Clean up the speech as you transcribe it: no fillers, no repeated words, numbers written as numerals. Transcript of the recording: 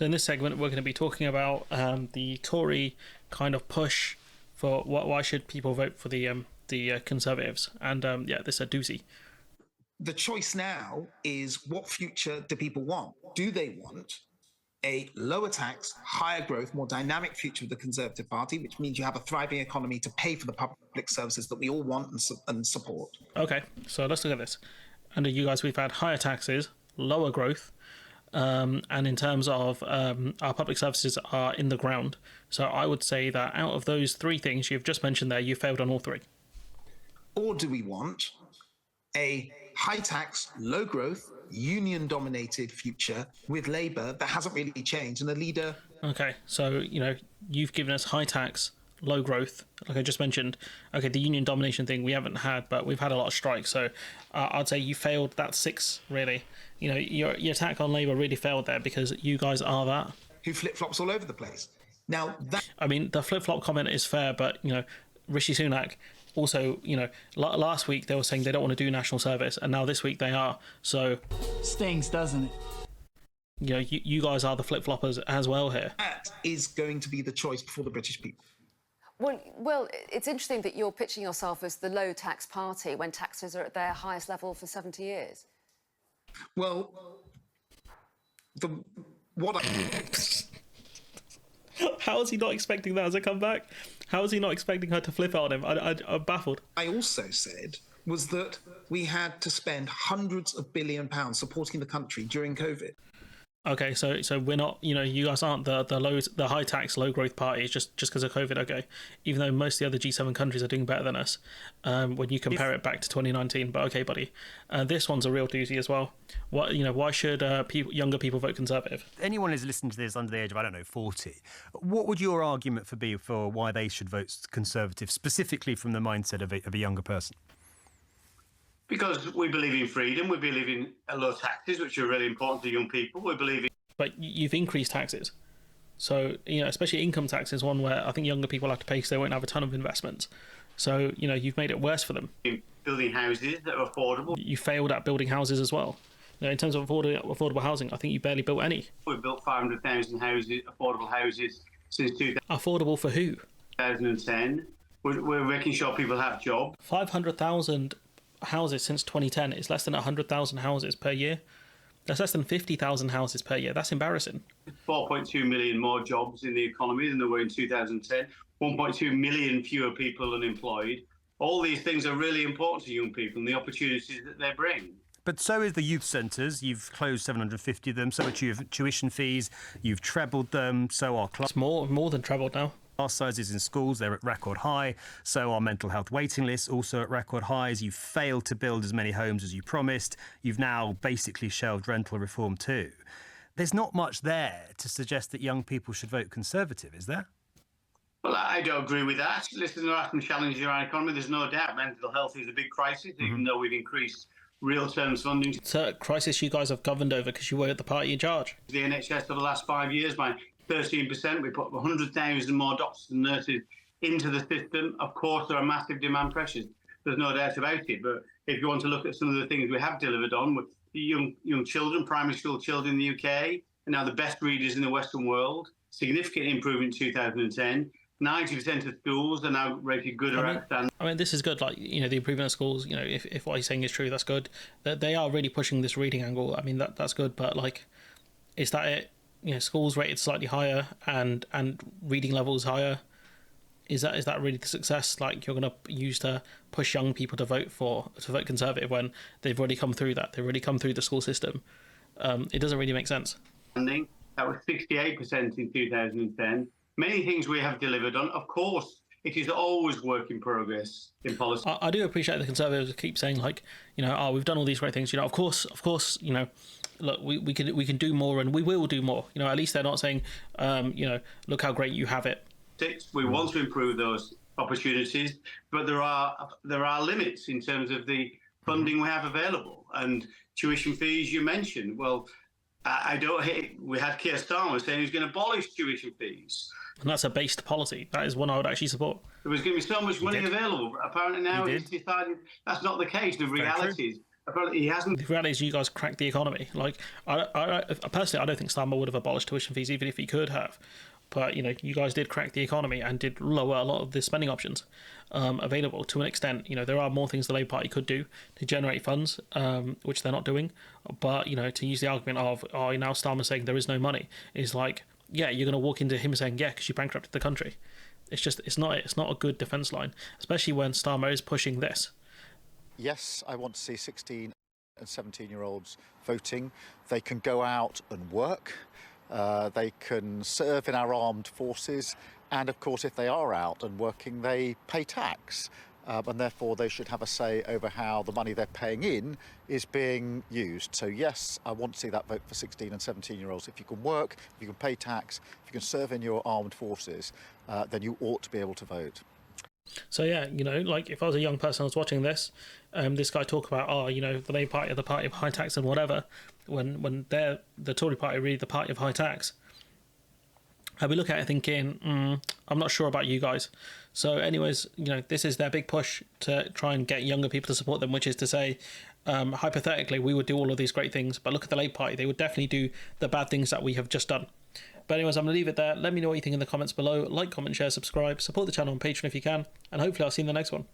So in this segment, we're going to be talking about the Tory kind of push for why should people vote for the Conservatives, and this is a doozy. The choice now is, what future do people want? Do they want a lower tax, higher growth, more dynamic future of the Conservative Party, which means you have a thriving economy to pay for the public services that we all want and support? Okay, so let's look at this. Under you guys, we've had higher taxes, lower growth, and in terms of our public services are in the ground. So I would say that out of those three things you've just mentioned there, you failed on all three. Or do we want a high tax, low growth, union dominated future with Labour that hasn't really changed and a leader? Okay, so you've given us high tax, low growth, like I just mentioned. Okay, the union domination thing we haven't had, but we've had a lot of strikes, so I'd say you failed that six, really. Your attack on Labour really failed there, because you guys are that who flip-flops all over the place. Now that, I mean, the flip-flop comment is fair, but Rishi Sunak also, last week they were saying they don't want to do national service, and now this week they are. So stings, doesn't it? You guys are the flip-floppers as well here. that is going to be the choice for the British people. Well, it's interesting that you're pitching yourself as the low-tax party when taxes are at their highest level for 70 years. Well, How is he not expecting that as a comeback? How is he not expecting her to flip out on him? I'm baffled. I also said was that we had to spend hundreds of £billions supporting the country during COVID. Okay, so we're not, you guys aren't the high tax, low growth parties just because of COVID. Okay, even though most of the other G7 countries are doing better than us when you compare it back to 2019. But okay, buddy, this one's a real doozy as well. Why should younger people vote Conservative? Anyone who's listening to this under the age of 40, what would your argument be for why they should vote Conservative, specifically from the mindset of a younger person? Because we believe in freedom, we believe in low taxes, which are really important to young people. We believe in... But you've increased taxes. So, especially income tax is one where I think younger people have to pay because they won't have a ton of investments. So, you've made it worse for them. Building houses that are affordable. You failed at building houses as well. In terms of affordable housing, I think you barely built any. We've built 500,000 houses, affordable houses, since Affordable for who? 2010. We're making sure people have jobs. 500,000 houses since 2010 is less than 100,000 houses per year. That's less than 50,000 houses per year. That's embarrassing. 4.2 million more jobs in the economy than there were in 2010. 1.2 million fewer people unemployed. All these things are really important to young people and the opportunities that they bring. But so is the youth centres. You've closed 750 of them. So are tuition fees. You've trebled them. So are It's more than trebled now. Class sizes in schools, they're at record high. So are mental health waiting lists, also at record highs. You've failed to build as many homes as you promised. You've now basically shelved rental reform too. There's not much there to suggest that young people should vote Conservative, is there? Well, I don't agree with that. Listen, there are some challenges in our economy. There's no doubt mental health is a big crisis, even though we've increased real terms funding. It's a crisis you guys have governed over because you were at the party in charge. The NHS for the last 5 years by 13%. We put 100,000 more doctors and nurses into the system. Of course, there are massive demand pressures. There's no doubt about it. But if you want to look at some of the things we have delivered on, with young children, primary school children in the UK, are now the best readers in the Western world. Significant improvement in 2010. 90% of schools are now rated good or outstanding. I mean, this is good. Like, the improvement of schools, if what he's saying is true, that's good. That they are really pushing this reading angle. I mean, that's good. But, like, is that it? Schools rated slightly higher and reading levels higher. Is that really the success? Like, you're going to use to push young people to vote Conservative when they've already come through that. They've already come through the school system. It doesn't really make sense. That was 68% in 2010. Many things we have delivered on. Of course, it is always work in progress in policy. I do appreciate the Conservatives keep saying, like, we've done all these great things. Of course, look, we can do more and we will do more. At least they're not saying, look how great you have it. We want to improve those opportunities, but there are limits in terms of the funding we have available. And tuition fees you mentioned. Well, we had Keir Starmer saying he was going to abolish tuition fees. And that's a based policy. That is one I would actually support. There was going to be so much money available. Apparently now he's decided that's not the case. The reality is I feel like he hasn't. The reality is you guys cracked the economy. Like, I personally, I don't think Starmer would have abolished tuition fees even if he could have. But, you know, you guys did crack the economy and did lower a lot of the spending options available to an extent. You know, there are more things the Labour Party could do to generate funds, which they're not doing. But, you know, to use the argument of, oh, now Starmer saying there is no money is like, yeah, you're going to walk into him saying, yeah, because you bankrupted the country. It's not a good defence line, especially when Starmer is pushing this. Yes, I want to see 16 and 17-year-olds voting. They can go out and work. They can serve in our armed forces. And, of course, if they are out and working, they pay tax. And therefore, they should have a say over how the money they're paying in is being used. So, yes, I want to see that vote for 16 and 17-year-olds. If you can work, if you can pay tax, if you can serve in your armed forces, then you ought to be able to vote. So yeah, you know, like if I was a young person I was watching this, this guy talk about, oh, you know, the Labour Party are the party of high tax and whatever, when they're the Tory party really the party of high tax, I'd be looking at it thinking, I'm not sure about you guys. So anyways, you know, this is their big push to try and get younger people to support them, which is to say, hypothetically, we would do all of these great things, but look at the Labour Party, they would definitely do the bad things that we have just done. But anyways, I'm going to leave it there. Let me know what you think in the comments below. Like, comment, share, subscribe. Support the channel on Patreon if you can. And hopefully I'll see you in the next one.